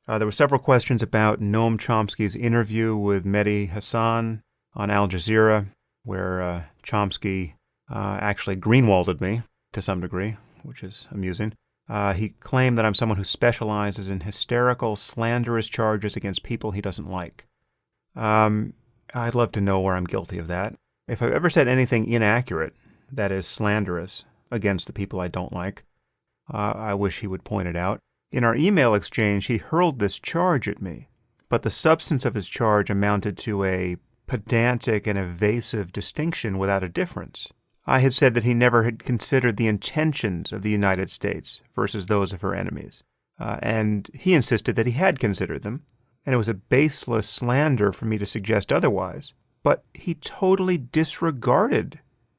There were several questions about Noam Chomsky's interview with Mehdi Hassan on Al Jazeera, where Chomsky actually greenwalded me to some degree, which is amusing. He claimed that I'm someone who specializes in hysterical, slanderous charges against people he doesn't like. I'd love to know where I'm guilty of that. If I've ever said anything inaccurate, that is slanderous, against the people I don't like, I wish he would point it out. In our email exchange, he hurled this charge at me, but the substance of his charge amounted to a pedantic and evasive distinction without a difference. I had said that he never had considered the intentions of the United States versus those of her enemies, and he insisted that he had considered them, and it was a baseless slander for me to suggest otherwise, but he totally disregarded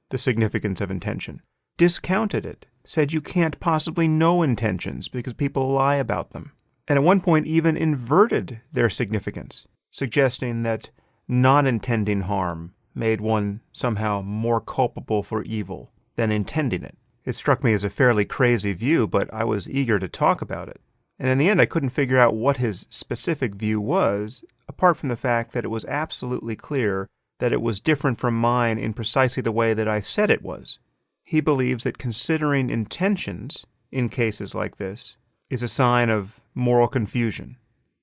the significance of intention, discounted it, said you can't possibly know intentions because people lie about them, and at one point even inverted their significance, suggesting that not intending harm made one somehow more culpable for evil than intending it. It struck me as a fairly crazy view, but I was eager to talk about it. And in the end, I couldn't figure out what his specific view was, apart from the fact that it was absolutely clear that it was different from mine in precisely the way that I said it was. He believes that considering intentions in cases like this is a sign of moral confusion,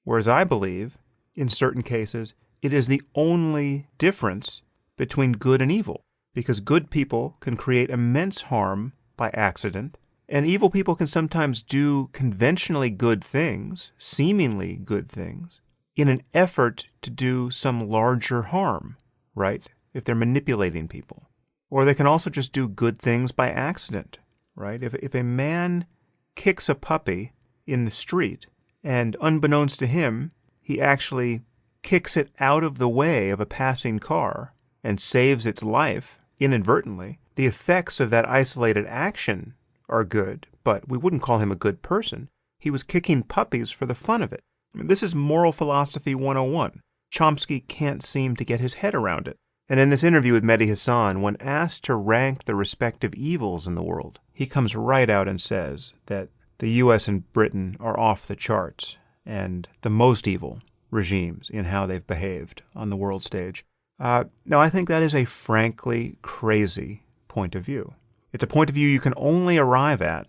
whereas I believe, in certain cases, it is the only difference between good and evil, because good people can create immense harm by accident, and evil people can sometimes do conventionally good things, seemingly good things, in an effort to do some larger harm, right? If they're manipulating people. Or they can also just do good things by accident, right? If a man kicks a puppy in the street, and unbeknownst to him, he actually kicks it out of the way of a passing car and saves its life inadvertently, the effects of that isolated action are good, but we wouldn't call him a good person. He was kicking puppies for the fun of it. I mean, this is moral philosophy 101. Chomsky can't seem to get his head around it. And in this interview with Mehdi Hassan, when asked to rank the respective evils in the world, he comes right out and says that the U.S. and Britain are off the charts and the most evil regimes in how they've behaved on the world stage. Now, I think that is a frankly crazy point of view. It's a point of view you can only arrive at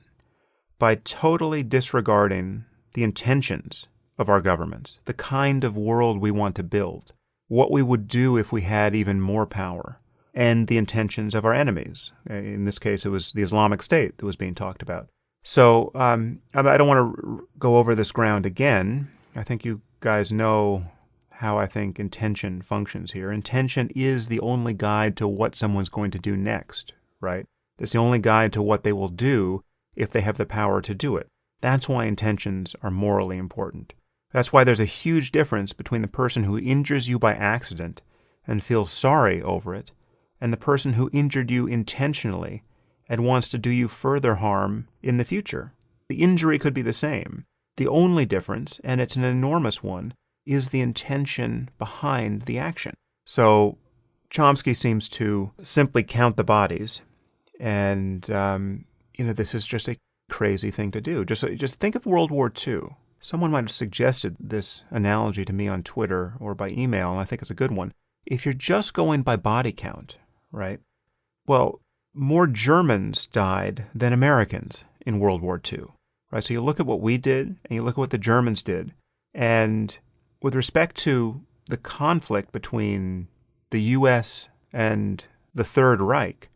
by totally disregarding the intentions of our governments, the kind of world we want to build, what we would do if we had even more power, and the intentions of our enemies. In this case, it was the Islamic State that was being talked about. So I don't want to go over this ground again. I think you guys know how I think intention functions here. Intention is the only guide to what someone's going to do next, right? It's the only guide to what they will do if they have the power to do it. That's why intentions are morally important. That's why there's a huge difference between the person who injures you by accident and feels sorry over it, and the person who injured you intentionally and wants to do you further harm in the future. The injury could be the same. The only difference, and it's an enormous one, is the intention behind the action. So Chomsky seems to simply count the bodies, and this is just a crazy thing to do. Just think of World War II. Someone might have suggested this analogy to me on Twitter or by email, and I think it's a good one. If you're just going by body count, right? Well, more Germans died than Americans in World War II, right? So you look at what we did, and you look at what the Germans did, and with respect to the conflict between the U.S. and the Third Reich,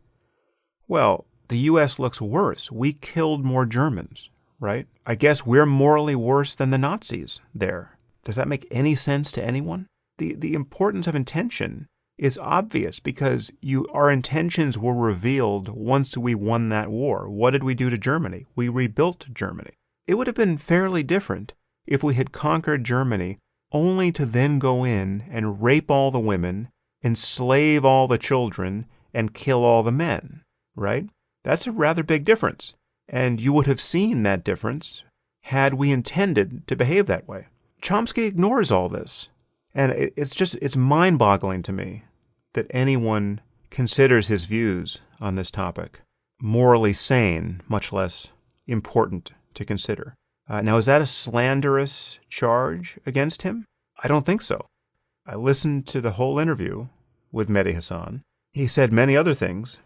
well, the U.S. looks worse. We killed more Germans, right? I guess we're morally worse than the Nazis there. Does that make any sense to anyone? The importance of intention is obvious because our intentions were revealed once we won that war. What did we do to Germany? We rebuilt Germany. It would have been fairly different if we had conquered Germany only to then go in and rape all the women, enslave all the children, and kill all the men, right? That's a rather big difference. And you would have seen that difference had we intended to behave that way. Chomsky ignores all this. And it's mind-boggling to me that anyone considers his views on this topic morally sane, much less important to consider. Now, is that a slanderous charge against him? I don't think so. I listened to the whole interview with Mehdi Hasan. He said many other things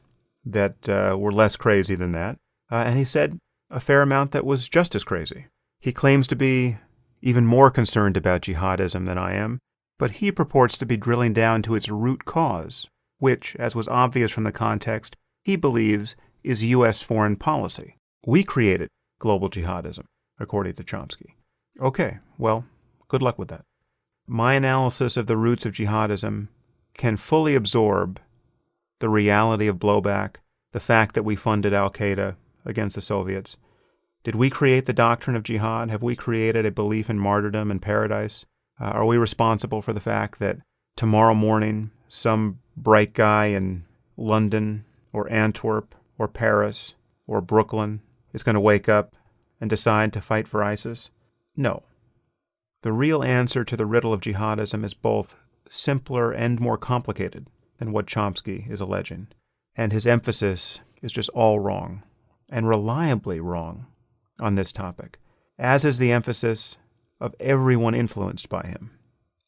that were less crazy than that, and he said a fair amount that was just as crazy. He claims to be even more concerned about jihadism than I am, but he purports to be drilling down to its root cause, which, as was obvious from the context, he believes is U.S. foreign policy. We created global jihadism, according to Chomsky. Okay, well, good luck with that. My analysis of the roots of jihadism can fully absorb the reality of blowback, the fact that we funded al-Qaeda against the Soviets. Did we create the doctrine of jihad? Have we created a belief in martyrdom and paradise? Are we responsible for the fact that tomorrow morning some bright guy in London or Antwerp or Paris or Brooklyn is going to wake up and decide to fight for ISIS? No. The real answer to the riddle of jihadism is both simpler and more complicated than what Chomsky is alleging. And his emphasis is just all wrong, and reliably wrong, on this topic, as is the emphasis of everyone influenced by him.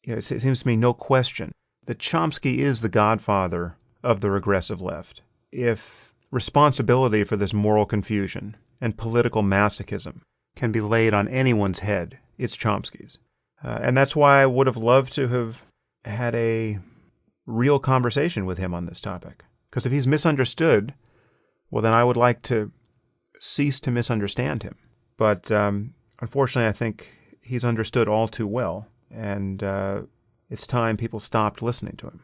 It seems to me no question that Chomsky is the godfather of the regressive left. If responsibility for this moral confusion and political masochism can be laid on anyone's head, it's Chomsky's. And that's why I would have loved to have had a real conversation with him on this topic. Because if he's misunderstood, well, then I would like to cease to misunderstand him. But unfortunately, I think he's understood all too well, and it's time people stopped listening to him.